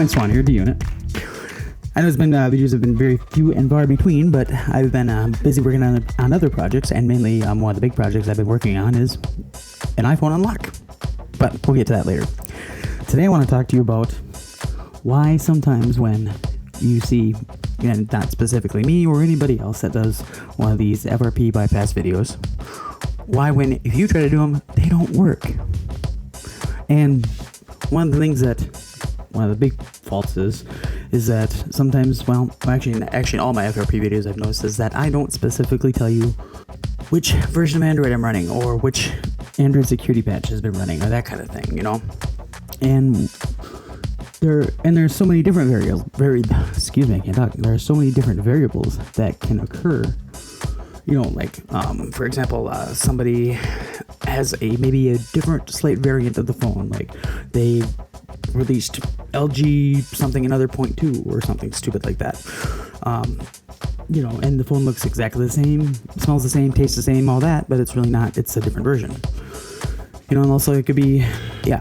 Dan Swan here, the unit. I know videos have been very few and far between, but I've been busy working on other projects, and mainly one of the big projects I've been working on is an iPhone unlock. But we'll get to that later. Today I want to talk to you about why sometimes when you see, and not specifically me or anybody else that does one of these FRP bypass videos, why if you try to do them, they don't work. And one of the big faults is that sometimes, actually in all my FRP videos I've noticed is that I don't specifically tell you which version of Android I'm running or which Android security patch has been running or that kind of thing, And there's so many different There are so many different variables that can occur. For example, somebody has maybe a different Slate variant of the phone, like they released LG something another 0.2 or something stupid like that. And the phone looks exactly the same, smells the same, tastes the same, all that, but it's really not. It's a different version. And also it could be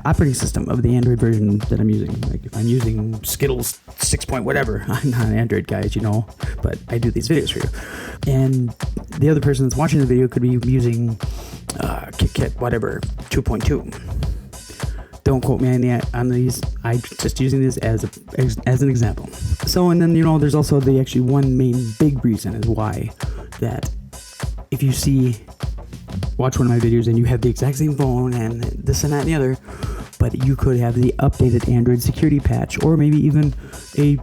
operating system of the Android version that I'm using. Like if I'm using Skittles 6 point whatever, I'm not an Android guy, as you know, but I do these videos for you. And the other person that's watching the video could be using KitKat whatever 2.2. Don't quote me on these. I'm just using this as an example. So, and then, there's also one main big reason is why that if you watch one of my videos and you have the exact same phone and this and that and the other, but you could have the updated Android security patch or maybe even a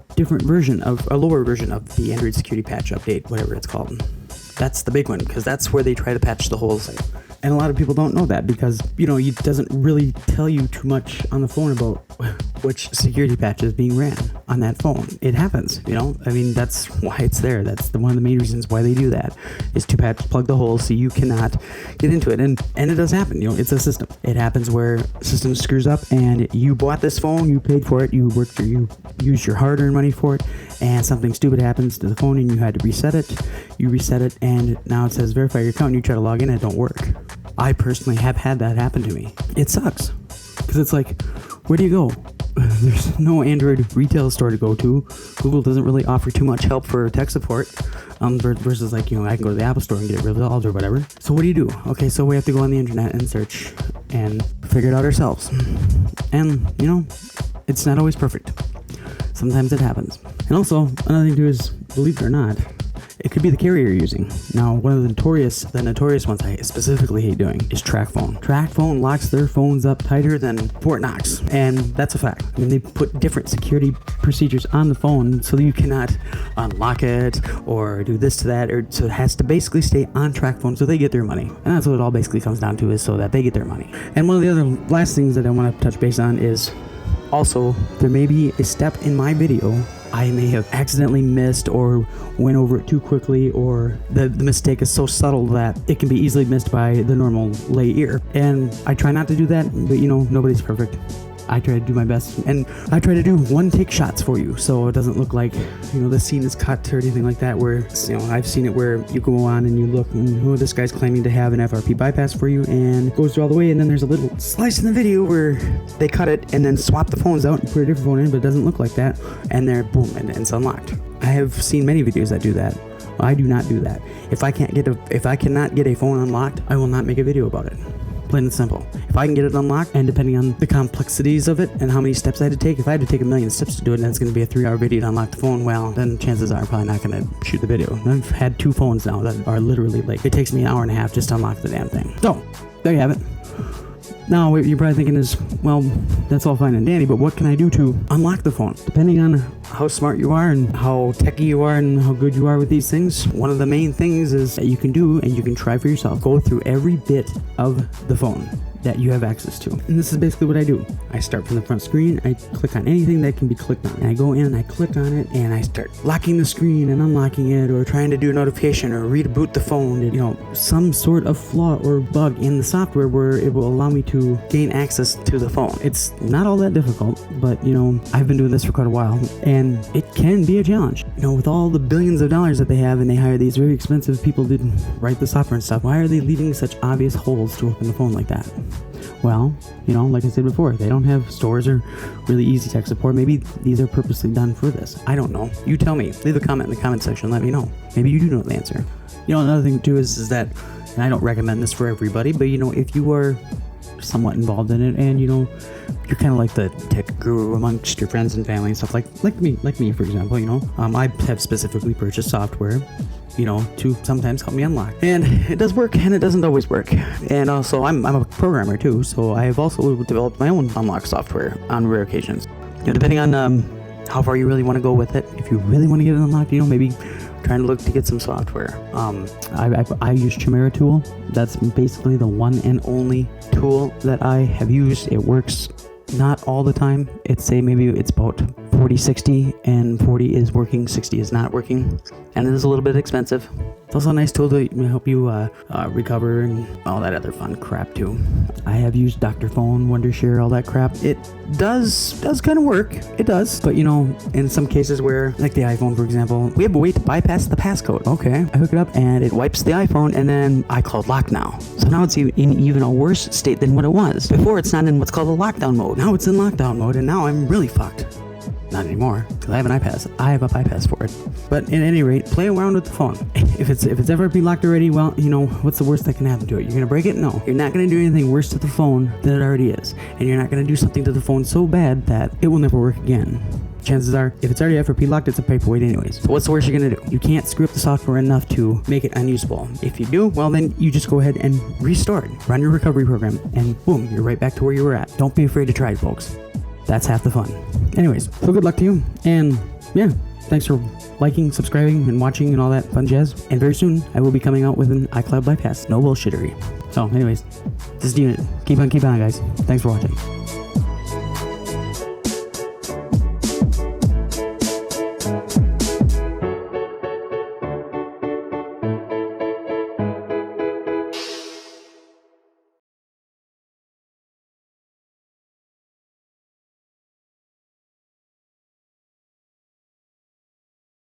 lower version of the Android security patch update, whatever it's called. That's the big one, because that's where they try to patch the whole thing. And a lot of people don't know that because, it doesn't really tell you too much on the phone about which security patch is being ran on that phone. It happens, that's why it's there. That's one of the main reasons why they do that, is to plug the hole so you cannot get into it. And it does happen, it's a system. It happens where the system screws up and you bought this phone, you paid for it, you used your hard-earned money for it, and something stupid happens to the phone and you had to reset it. You reset it and now it says verify your account and you try to log in and it don't work. I personally have had that happen to me. It sucks because it's like, where do you go? There's no Android retail store to go to. Google doesn't really offer too much help for tech support versus I can go to the Apple store and get it resolved or whatever. So what do you do? Okay, so we have to go on the internet and search and figure it out ourselves. And, it's not always perfect. Sometimes it happens. And also, another thing too is, believe it or not, it could be the carrier you're using. Now, one of the notorious ones I specifically hate doing is TracFone. TracFone locks their phones up tighter than Fort Knox, and that's a fact. They put different security procedures on the phone so that you cannot unlock it or do this to that, so it has to basically stay on TracFone so they get their money. And that's what it all basically comes down to, is so that they get their money. And one of the other last things that I want to touch base on is also, there may be a step in my video I may have accidentally missed or went over it too quickly, or the mistake is so subtle that it can be easily missed by the normal lay ear. And I try not to do that, but nobody's perfect. I try to do my best, and I try to do one-take shots for you, so it doesn't look like, the scene is cut or anything like that, where, I've seen it where you go on and you look, and this guy's claiming to have an FRP bypass for you, and it goes through all the way, and then there's a little slice in the video where they cut it and then swap the phones out and put a different phone in, but it doesn't look like that, and they're boom, and it's unlocked. I have seen many videos that do that. I do not do that. If I cannot get a phone unlocked, I will not make a video about it. Plain and simple. If I can get it unlocked, and depending on the complexities of it and how many steps I had to take, if I had to take 1,000,000 steps to do it and it's going to be a 3-hour video to unlock the phone, well, then chances are I'm probably not going to shoot the video. I've had 2 phones now that are literally it takes me an hour and a half just to unlock the damn thing. So, there you have it. Now, what you're probably thinking is, well, that's all fine and dandy, but what can I do to unlock the phone? Depending on how smart you are and how techie you are and how good you are with these things, one of the main things is that you can do, and you can try for yourself, go through every bit of the phone that you have access to. And this is basically what I do. I start from the front screen, I click on anything that can be clicked on, and I go in and I click on it, and I start locking the screen and unlocking it, or trying to do a notification or reboot the phone, some sort of flaw or bug in the software where it will allow me to gain access to the phone. It's not all that difficult, but I've been doing this for quite a while, and it can be a challenge. With all the billions of dollars that they have, and they hire these very expensive people to write the software and stuff, why are they leaving such obvious holes to open the phone like that? Well, like I said before, they don't have stores or really easy tech support. Maybe these are purposely done for this. I don't know. You tell me. Leave a comment in the comment section. Let me know. Maybe you do know the answer. Another thing too is that, and I don't recommend this for everybody, but if you are somewhat involved in it and you're kind of like the tech guru amongst your friends and family and stuff like me for example, I have specifically purchased software to sometimes help me unlock, and it does work and it doesn't always work. And also I'm a programmer too, so I have also developed my own unlock software on rare occasions, depending on how far you really want to go with it. If you really want to get it unlocked, maybe trying to look to get some software. I use Chimera Tool. That's basically the one and only tool that I have used. It works not all the time. Maybe it's about 40-60, and 40 is working, 60 is not working, and it is a little bit expensive. It's also a nice tool to help you recover and all that other fun crap too. I have used Dr. Phone, Wondershare, all that crap. It does kind of work. It does, but in some cases where, like the iPhone for example, we have a way to bypass the passcode. Okay, I hook it up and it wipes the iPhone, and then iCloud lock now. So now it's in even a worse state than what it was before. It's not in what's called a lockdown mode. Now it's in lockdown mode, and now I'm really fucked. Not anymore, because I have an iPass. I have a bypass for it. But at any rate, play around with the phone. If it's ever be locked already, well, what's the worst that can happen to it? You're gonna break it? No. You're not gonna do anything worse to the phone than it already is. And you're not gonna do something to the phone so bad that it will never work again. Chances are, if it's already FRP locked, it's a paperweight anyways. So what's the worst you're gonna do? You can't screw up the software enough to make it unusable. If you do, well then you just go ahead and restore it. Run your recovery program, and boom, you're right back to where you were at. Don't be afraid to try it, folks. That's half the fun. Anyways, so good luck to you. And yeah, thanks for liking, subscribing, and watching and all that fun jazz. And very soon, I will be coming out with an iCloud bypass. No bullshittery. So anyways, this is Unit. Keep on, guys. Thanks for watching.